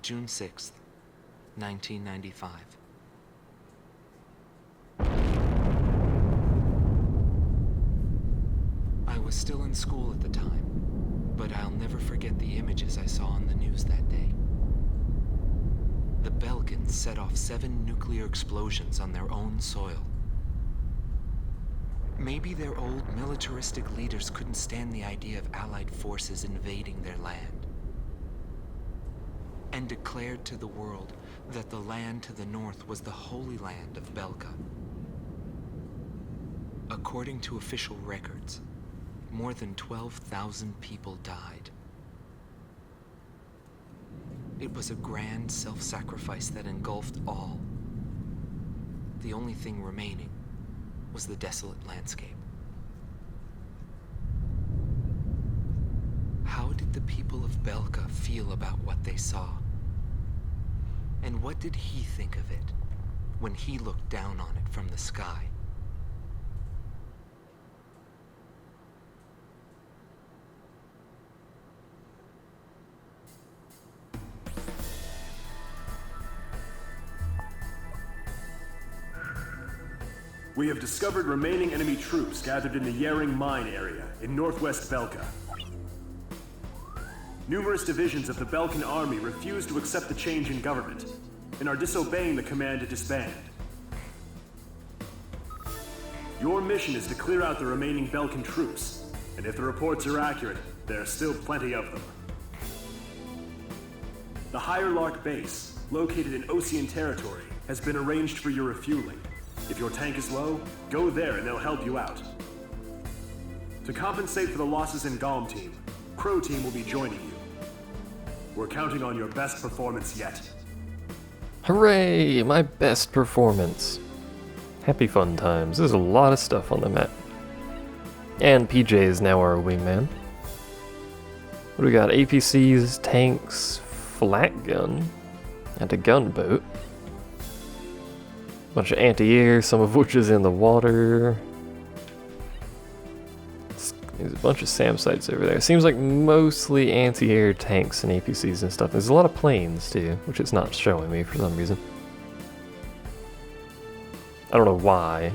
June 6th, 1995. I was still in school at the time, but I'll never forget the images I saw on the news that day. The Belkan set off 7 nuclear explosions on their own soil. Maybe their old militaristic leaders couldn't stand the idea of Allied forces invading their land, and declared to the world that the land to the north was the Holy Land of Belka. According to official records, more than 12,000 people died. It was a grand self-sacrifice that engulfed all. The only thing remaining was the desolate landscape. How did the people of Belka feel about what they saw? And what did he think of it when he looked down on it from the sky? We have discovered remaining enemy troops gathered in the rearming mine area in northwest Belka. Numerous divisions of the Belkan army refuse to accept the change in government and are disobeying the command to disband. Your mission is to clear out the remaining Belkan troops, and if the reports are accurate, there are still plenty of them. The Higher Lark base, located in Osean territory, has been arranged for your refueling. If your tank is low, go there and they'll help you out. To compensate for the losses in Golem Team, Crow Team will be joining you. We're counting on your best performance yet. Hooray! My best performance. Happy fun times. There's a lot of stuff on the map. And PJ is now our wingman. What do we got? APCs, tanks, flat gun, and a gunboat. Bunch of anti-air, some of which is in the water. There's a bunch of SAM sites over there. It seems like mostly anti-air tanks and APCs and stuff. There's a lot of planes too, which it's not showing me for some reason. I don't know why,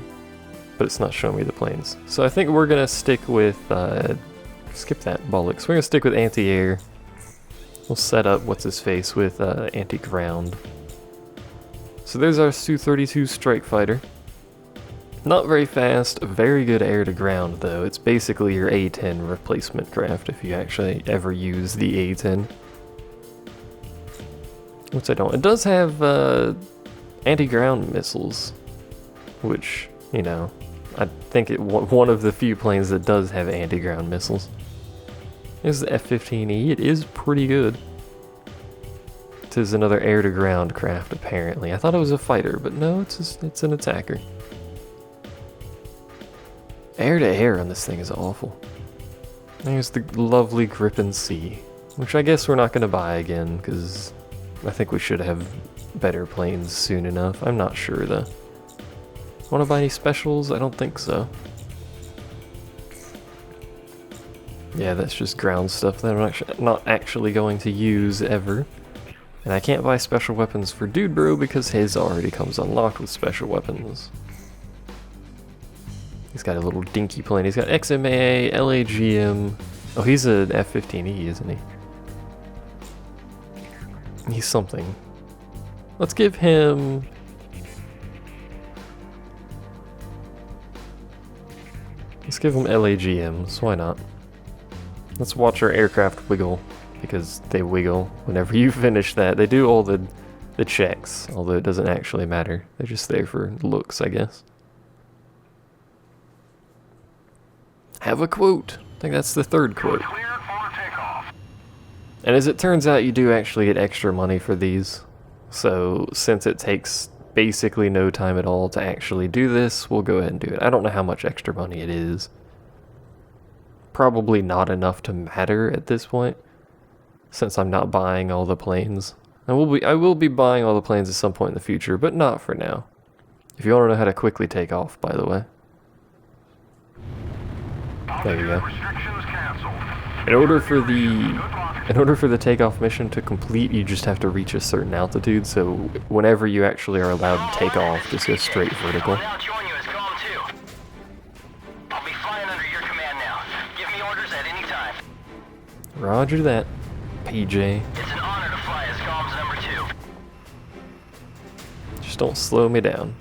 but it's not showing me the planes. So I think we're gonna stick with, skip that bollocks. We're gonna stick with anti-air. We'll set up what's-his-face with anti-ground. So there's our Su-32 Strike Fighter. Not very fast, very good air to ground though. It's basically your A-10 replacement craft if you actually ever use the A-10. Which I don't. It does have anti-ground missiles, which, you know, I think one of the few planes that does have anti-ground missiles. Here's the F-15E. It is pretty good. It is another air-to-ground craft, apparently. I thought it was a fighter, but no, it's an attacker. Air-to-air on this thing is awful. There's the lovely Gripen C, which I guess we're not going to buy again, because I think we should have better planes soon enough. I'm not sure, though. Want to buy any specials? I don't think so. Yeah, that's just ground stuff that I'm not actually going to use ever. And I can't buy special weapons for Dude Bro because his already comes unlocked with special weapons. He's got a little dinky plane. He's got XMA, LAGM. Oh, he's an F-15E, isn't he? He's something. Let's give him... Let's give him LAGMs. Why not? Let's watch our aircraft wiggle, because they wiggle whenever you finish that. They do all the checks, although it doesn't actually matter. They're just there for looks, I guess. Have a quote. I think that's the third quote. And as it turns out, you do actually get extra money for these. So since it takes basically no time at all to actually do this, we'll go ahead and do it. I don't know how much extra money it is. Probably not enough to matter at this point, since I'm not buying all the planes. I will be buying all the planes at some point in the future, but not for now. If you want to know how to quickly take off, by the way. There you go. In order for the In order for the takeoff mission to complete, you just have to reach a certain altitude, so whenever you actually are allowed to take off, just go straight vertical. I'll now join you as Calm 2. I'll be flying under your command now. Give me orders at any time. Roger that, PJ. It's an honor to fly as Calm's number 2. Just don't slow me down.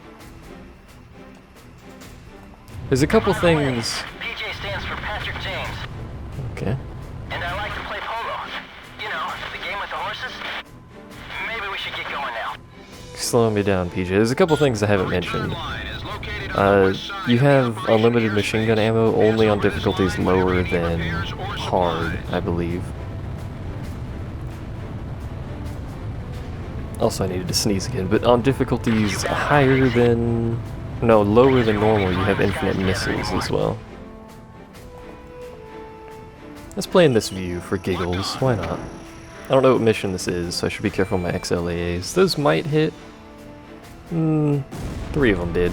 There's a couple things... PJ stands for Patrick James. Okay. And I like to play polo. You know, the game with the horses. Maybe we should get going now. Slowing me down, PJ. There's a couple things I haven't mentioned. You have unlimited machine gun ammo only on difficulties lower than hard, I believe. Also, I needed to sneeze again, but on difficulties higher than... No, lower than normal, you have infinite missiles as well. Let's play in this view for giggles, why not? I don't know what mission this is, so I should be careful with my XLAAs. Those might hit. 3 of them did.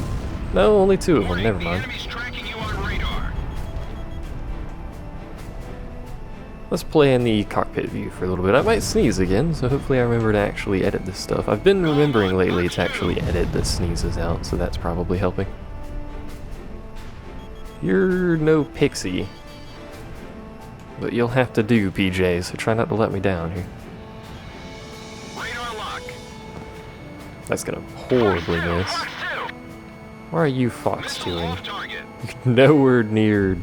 No, only 2 of them, never mind. Let's play in the cockpit view for a little bit. I might sneeze again, so hopefully I remember to actually edit this stuff. I've been remembering lately to actually edit the sneezes out, so that's probably helping. You're no pixie. But you'll have to do, PJ, so try not to let me down here. Radar lock. That's gonna horribly miss. Why are you Fox doing? Target. You're nowhere near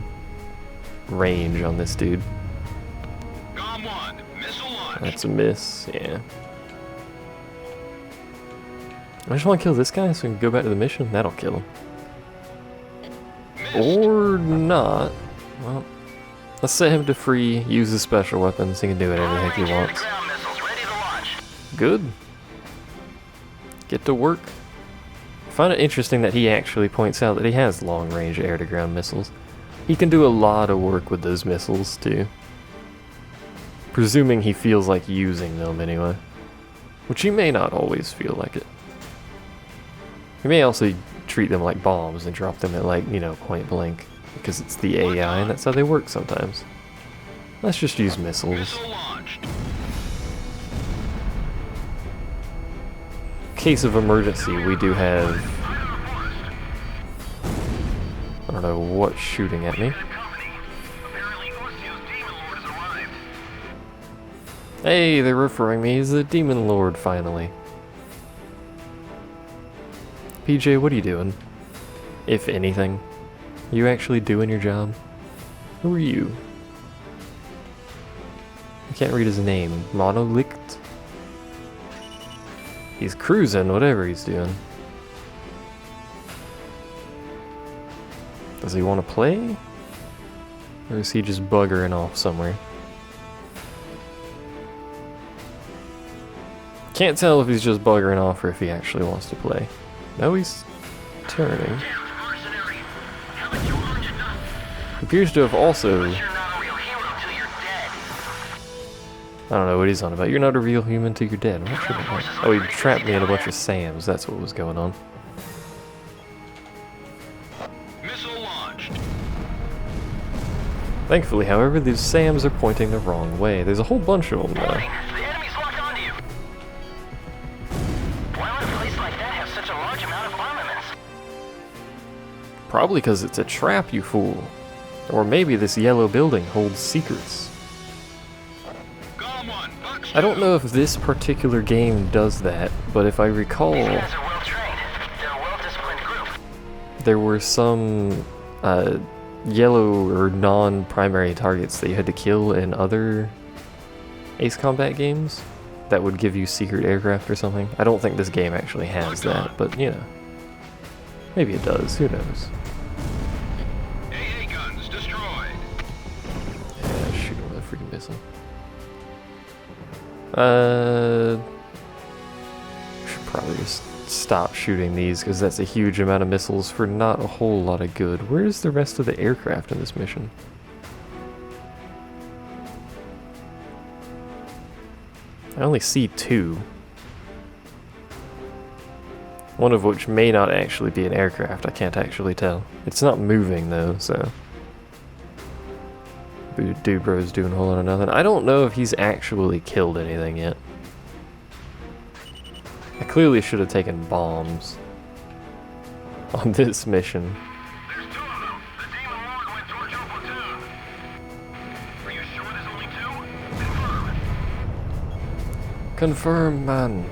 range on this dude. Calm 1. Missile launch. That's a miss, yeah. I just want to kill this guy so we can go back to the mission. That'll kill him. Or not. Well, let's set him to free, use his special weapons, he can do whatever the heck he wants. Ground missiles ready to launch. Good. Get to work. I find it interesting that he actually points out that he has long-range air-to-ground missiles. He can do a lot of work with those missiles, too. Presuming he feels like using them, anyway. Which he may not always feel like it. He may also treat them like bombs and drop them at, like, you know, point blank. Because it's the AI, and that's how they work sometimes. Let's just use missiles. Missile launched. Case of emergency, we do have... I don't know what's shooting at me. Apparently Osean's demon lord has arrived. Hey, they're referring me as the Demon Lord, finally. PJ, what are you doing? If anything. You actually doing your job? Who are you? I can't read his name. Monolith? He's cruising, whatever he's doing. Does he want to play? Or is he just buggering off somewhere? Can't tell if he's just buggering off or if he actually wants to play. No, he's turning. Mercenary. Haven't you earned enough? Appears to have also... You're not a real hero till you're dead. I don't know what he's on about. You're not a real human till you're dead. What should I... Oh, he trapped me in a bunch of SAMs. That's what was going on. Missile launched. Thankfully, however, these SAMs are pointing the wrong way. There's a whole bunch of them, though. Warning, the enemy's locked onto you. Why would a place like that have such a large amount of armaments? Probably because it's a trap, you fool. Or maybe this yellow building holds secrets. Calm 1. Box I don't know if this particular game does that, but if I recall, These guys are well trained. They're a well-disciplined group. there were some yellow or non-primary targets that you had to kill in other Ace Combat games that would give you secret aircraft or something. I don't think this game actually has that, but you know. Maybe it does, who knows. AA guns destroyed. Yeah, shoot him with a freaking missile. Should probably just stop shooting these because that's a huge amount of missiles for not a whole lot of good. Where's the rest of the aircraft in this mission? I only see 2. One of which may not actually be an aircraft, I can't actually tell. It's not moving though, so... Dude bro's doing a whole lot of nothing. I don't know if he's actually killed anything yet. I clearly should have taken bombs on this mission. There's 2 of them. The Demon Lord went towards your platoon. Are you sure there's only 2? Confirm. Confirm, man.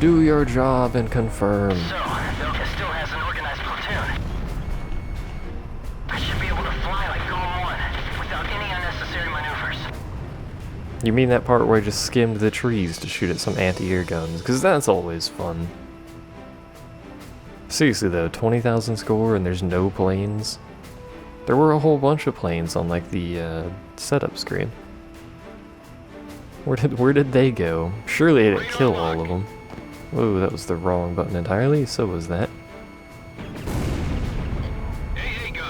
Do your job and confirm. So, Belka still has an organized platoon. I should be able to fly like Golem 1 without any unnecessary maneuvers. You mean that part where I just skimmed the trees to shoot at some anti-air guns? Because that's always fun. Seriously though, 20,000 score and there's no planes? There were a whole bunch of planes on like the setup screen. Where did they go? Surely I didn't kill all of them. Whoa, that was the wrong button entirely, so was that.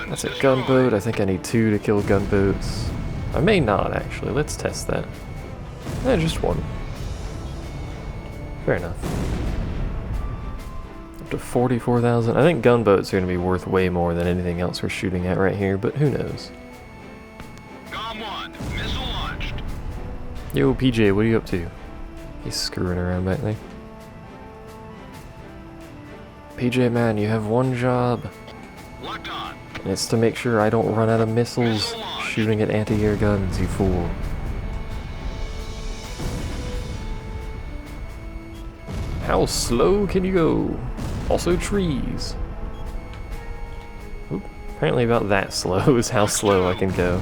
That's a gunboat. I think I need 2 to kill gunboats. I may not, actually. Let's test that. Just 1. Fair enough. Up to 44,000. I think gunboats are going to be worth way more than anything else we're shooting at right here, but who knows. Golem 1, missile launched. Yo, PJ, what are you up to? He's screwing around back there. PJ, man, you have one job. Locked on. And it's to make sure I don't run out of missiles shooting at anti-air guns, you fool. How slow can you go? Also trees. Oop, apparently about that slow is how slow I can go.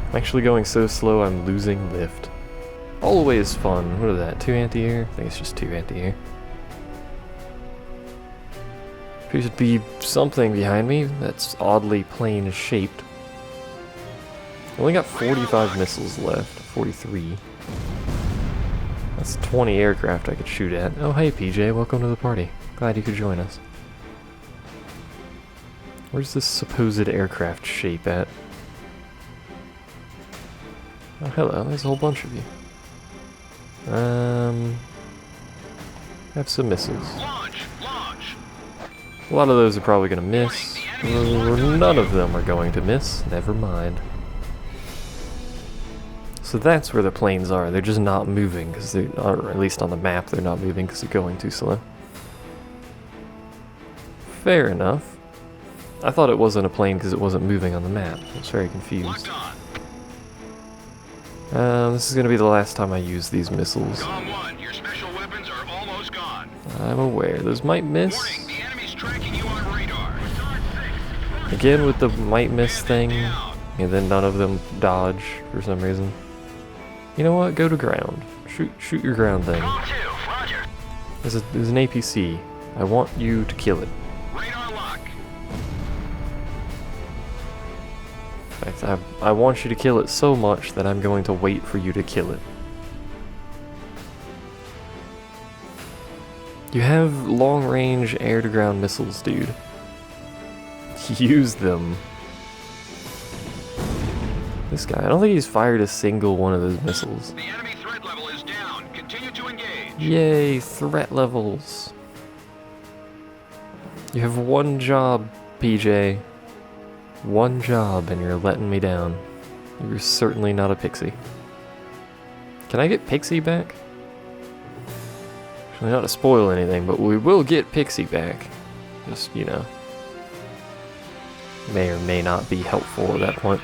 I'm actually going so slow I'm losing lift. Always fun. What is that? 2 anti-air? I think it's just 2 anti-air. There should be something behind me that's oddly plane shaped. I only got 45 missiles left. 43. That's 20 aircraft I could shoot at. Oh hey PJ, welcome to the party. Glad you could join us. Where's this supposed aircraft shape at? Oh hello, there's a whole bunch of you. Have some missiles. A lot of those are probably going to miss. None of them are going to miss. Never mind. So that's where the planes are. They're just not moving, because they're, or at least on the map, they're not moving because they're going too slow. Fair enough. I thought it wasn't a plane because it wasn't moving on the map. I was very confused. This is going to be the last time I use these missiles. Your special weapons are almost gone. I'm aware. Those might miss. Warning, the enemy's tracking you on radar. Again with the might miss thing, and then none of them dodge for some reason. You know what? Go to ground. Shoot your ground thing. There's an APC. I want you to kill it. Radar lock. In fact, I want you to kill it so much that I'm going to wait for you to kill it. You have long-range air-to-ground missiles, dude. Use them. This guy, I don't think he's fired a single one of those missiles. The enemy threat level is down. Continue to engage. Yay, threat levels. You have one job, PJ. One job, and you're letting me down. You're certainly not a pixie. Can I get Pixie back? Actually, not to spoil anything, but we will get Pixie back. Just, you know. May or may not be helpful at that point.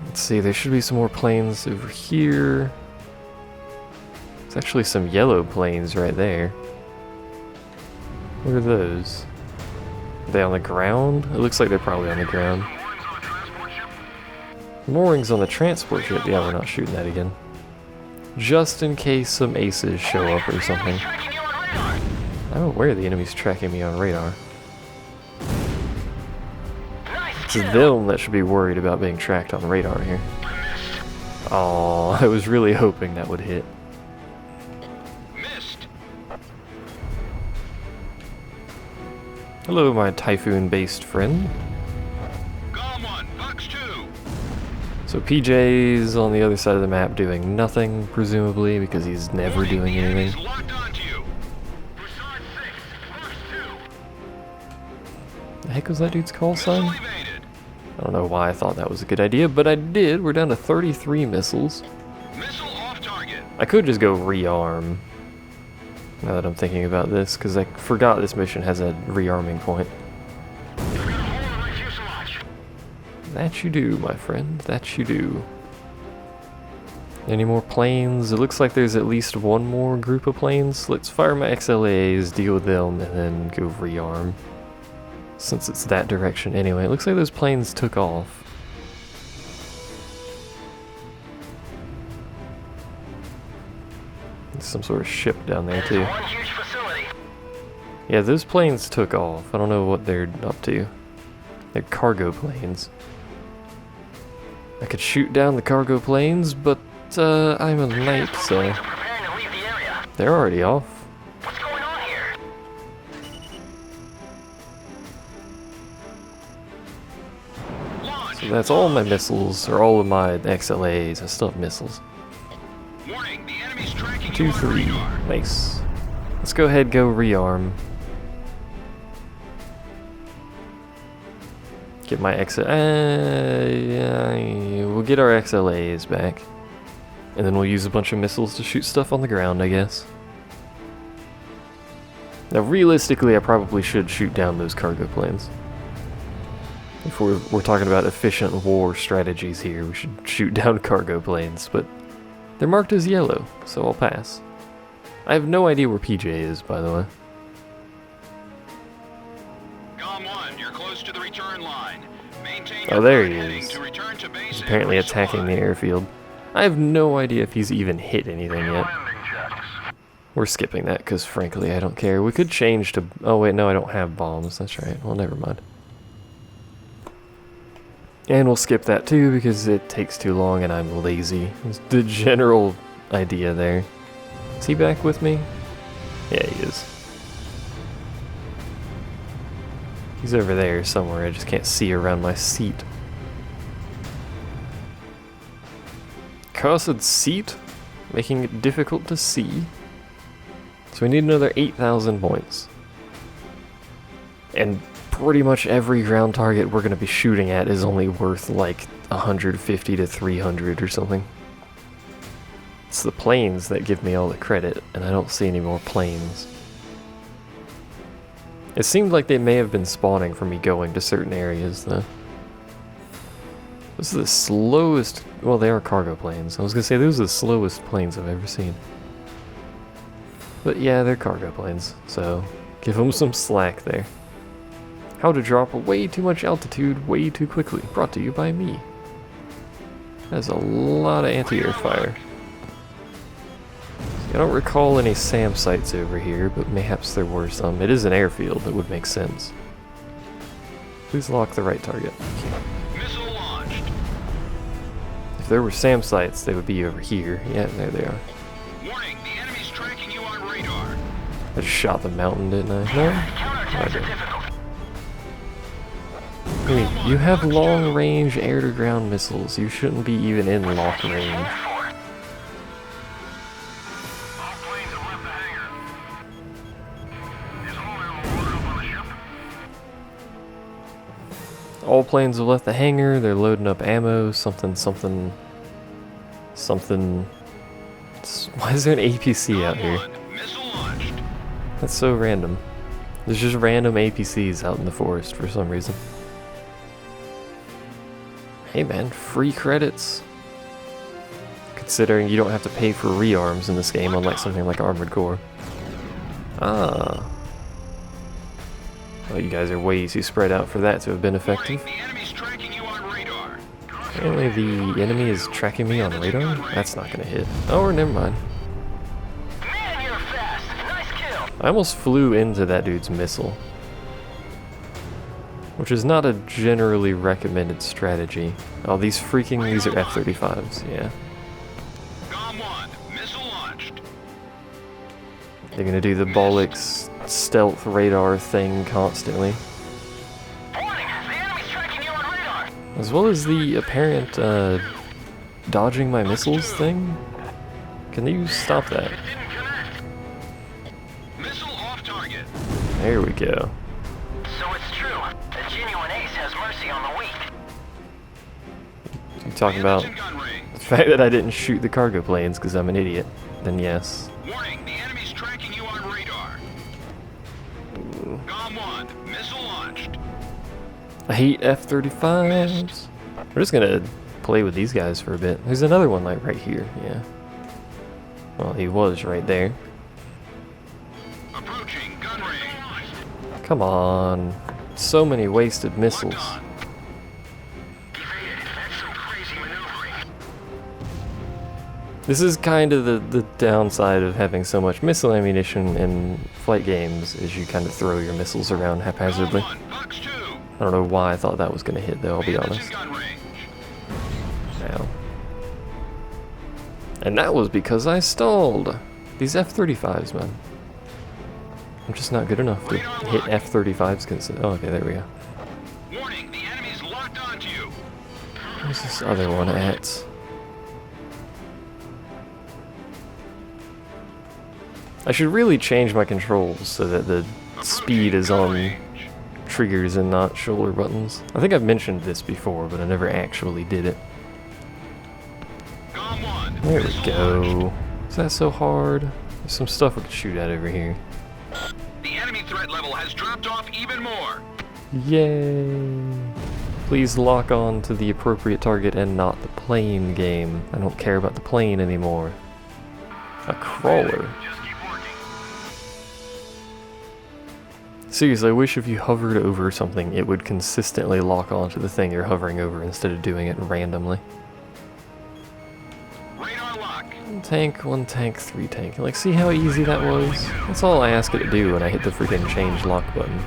Let's see, there should be some more planes over here. There's actually some yellow planes right there. What are those? Are they on the ground? It looks like they're probably on the ground. Moorings on the transport ship? Yeah, we're not shooting that again. Just in case some aces show up or something. I'm aware the enemy's tracking me on radar. It's them that should be worried about being tracked on radar here. Aw, I was really hoping that would hit. Hello, my Typhoon-based friend. So PJ's on the other side of the map doing nothing, presumably, because he's never doing anything. The heck was that dude's call sign? I don't know why I thought that was a good idea, but I did. We're down to 33 missiles. I could just go rearm, now that I'm thinking about this, because I forgot this mission has a rearming point. That you do, my friend. That you do. Any more planes? It looks like there's at least one more group of planes. Let's fire my XLAs, deal with them, and then go rearm. Since it's that direction anyway. It looks like those planes took off. There's some sort of ship down there too. Yeah, those planes took off. I don't know what they're up to. They're cargo planes. I could shoot down the cargo planes, but I'm a knight, so they're already off. What's going on here? So that's all my missiles, or all of my XLAs. I still have missiles. Warning, the enemy's tracking 2, 3. Nice. Let's go ahead, go rearm. Get my we'll get our XLAs back. And then we'll use a bunch of missiles to shoot stuff on the ground, I guess. Now, realistically, I probably should shoot down those cargo planes. If we're talking about efficient war strategies here, we should shoot down cargo planes, but they're marked as yellow, so I'll pass. I have no idea where PJ is, by the way. COM-1, you're close to the return line. Maintain Oh, there he your heading is. to return to base. He's apparently attacking the airfield. I have no idea if he's even hit anything yet. We're skipping that because, frankly, I don't care. We could change to... Oh, wait, no, I don't have bombs. That's right. Well, never mind. And we'll skip that, too, because it takes too long and I'm lazy. It's the general idea there. Is he back with me? Yeah, he is. He's over there somewhere. I just can't see around my seat. Cursed seat, making it difficult to see. So we need another 8,000 points. And pretty much every ground target we're going to be shooting at is only worth like 150 to 300 or something. It's the planes that give me all the credit, and I don't see any more planes. It seemed like they may have been spawning for me going to certain areas, though. This is the slowest... Well, they are cargo planes. I was gonna say, those are the slowest planes I've ever seen. But yeah, they're cargo planes, so give them some slack there. How to drop way too much altitude way too quickly. Brought to you by me. That's a lot of anti-air fire. I don't recall any SAM sites over here, but mayhaps there were some. It is an airfield, that would make sense. Please lock the right target. Missile launched. If there were SAM sites, they would be over here. Yeah, there they are. Warning, the enemy's tracking you on radar. I just shot the mountain, didn't I? No? I did. Wait, you have long-range air-to-ground missiles. You shouldn't be even in lock range. All planes have left the hangar. They're loading up ammo. Something. Why is there an APC out here? Missile launched. That's so random. There's just random APCs out in the forest for some reason. Hey man, free credits. Considering you don't have to pay for rearms in this game, unlike something like Armored Core. Ah. Well, you guys are way too spread out for that to have been effective. The enemy's tracking you on radar. Apparently the enemy is tracking me on radar? That's not gonna hit. Oh, never mind. Man, you're fast. Nice kill. I almost flew into that dude's missile. Which is not a generally recommended strategy. Oh, these are F-35s, yeah. COM-1, missile launched. They're gonna do the Bollocks stealth radar thing constantly. Warning, the enemy's tracking you on radar. As well as the apparent, dodging my missiles thing. Can you stop that? Didn't connect. Missile off target. There we go. So it's true. The Jin talking about Bandits in gun range. the fact that I didn't shoot the cargo planes because I'm an idiot, then yes. Warning, the enemy's tracking you on radar. GOM 1, missile launched. I hate F-35s. We're just gonna play with these guys for a bit. There's another one like right here, yeah. Well, he was right there. Approaching gun range. Come on. So many wasted missiles. Locked on. Evaded. That's some crazy maneuvering. This is kind of the downside of having so much missile ammunition in flight games, is you kind of throw your missiles around haphazardly. GOM 1, Fox 2. I don't know why I thought that was gonna hit though, I'll be Bandits honest. in gun range. Ow. And that was because I stalled. These F-35s, man. I'm just not good enough to hit F-35s. Oh, okay, there we go. Warning, the enemy's locked onto you. Where's this other one at? I should really change my controls so that the speed is on triggers and not shoulder buttons. I think I've mentioned this before, but I never actually did it. GOM 1, There we missile launched. go. Is that so hard? There's some stuff we could shoot at over here. The enemy threat level has dropped off even more. Yay! Please lock on to the appropriate target and not the plane game. I don't care about the plane anymore. A crawler. Just keep working. Seriously, I wish if you hovered over something, it would consistently lock onto the thing you're hovering over instead of doing it randomly. Radar lock. One tank, 3 tank. Like, see how easy that was? That's all I ask it to do when I hit the freaking change lock button.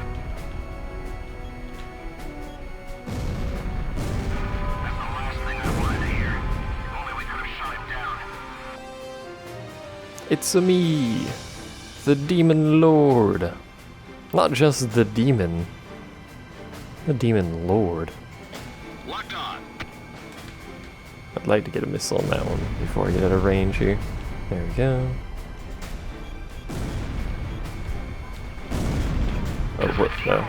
That's the last thing I wanted to hear. If only we could have shot him down. It's-a me, the Demon Lord. Not just the demon Lord. Locked on. I'd like to get a missile on that one before I get out of range here. There we go. Oh, what? No.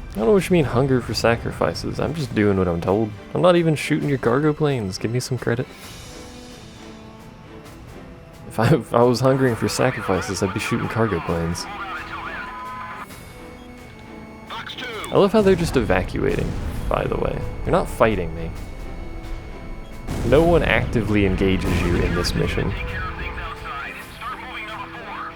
I don't know what you mean hunger for sacrifices. I'm just doing what I'm told. I'm not even shooting your cargo planes. Give me some credit. If I was hungering for sacrifices, I'd be shooting cargo planes. Fox 2. I love how they're just evacuating, by the way. You're not fighting me. No one actively engages you in this mission. Take care of things outside. Start moving number 4.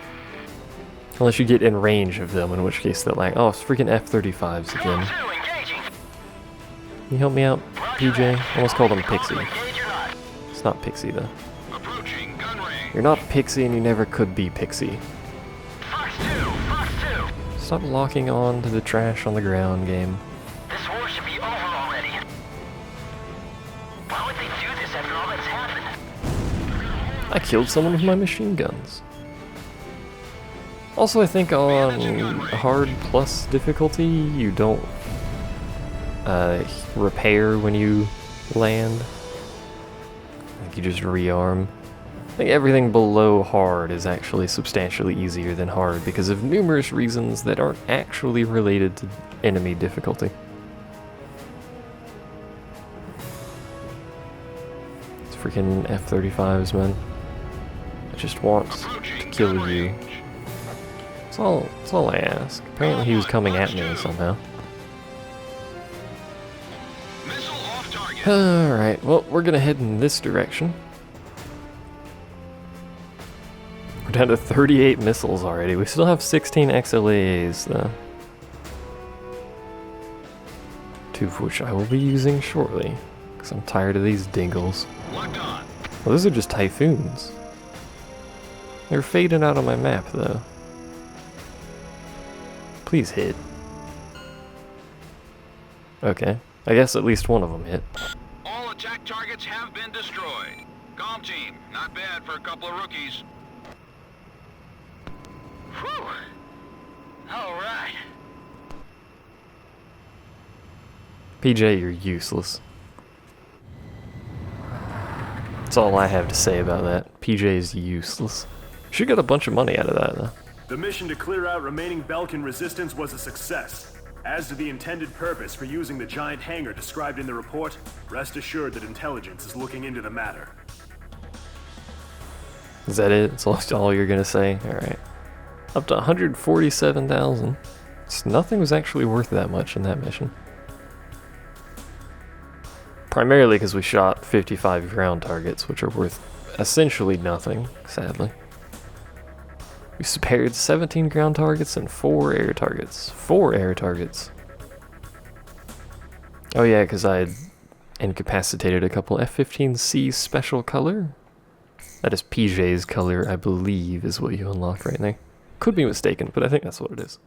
Unless you get in range of them, in which case they're like, oh, it's freaking F-35s again. GOM 2, engaging. Can you help me out, PJ? I almost called him Pixie. Engage or not. It's not Pixie, though. Approaching gun range. You're not Pixie and you never could be Pixie. Fox 2, Fox 2. Stop locking on to the trash on the ground game. This war should be over already. Why would they do this after all that's happened? I killed someone with my machine guns. Also, I think on hard plus difficulty, you don't repair when you land. I think you just rearm. I think everything below hard is actually substantially easier than hard because of numerous reasons that aren't actually related to enemy difficulty. It's freaking F-35s, man. I just want to kill you. That's all I ask. Apparently he was coming at me somehow. Missile off target. Alright, well, we're gonna head in this direction. We're down to 38 missiles already. We still have 16 XLAs, though. 2 of which I will be using shortly, because I'm tired of these dingles. Locked on. Well, those are just Typhoons. They're fading out on my map, though. Please hit. Okay. I guess at least one of them hit. All attack targets have been destroyed. GOM team, not bad for a couple of rookies. Whew. All right. PJ, you're useless. That's all I have to say about that. PJ is useless. Should get a bunch of money out of that, though. The mission to clear out remaining Belkan resistance was a success. As to the intended purpose for using the giant hangar described in the report, rest assured that intelligence is looking into the matter. Is that it? That's all you're gonna say? Alright. Up to 147,000. So nothing was actually worth that much in that mission. Primarily because we shot 55 ground targets, which are worth essentially nothing, sadly. We spared 17 ground targets and 4 air targets. 4 air targets. Oh yeah, because I had incapacitated a couple F-15C special color. That is PJ's color, I believe, is what you unlock right now. Could be mistaken, but I think that's what it is.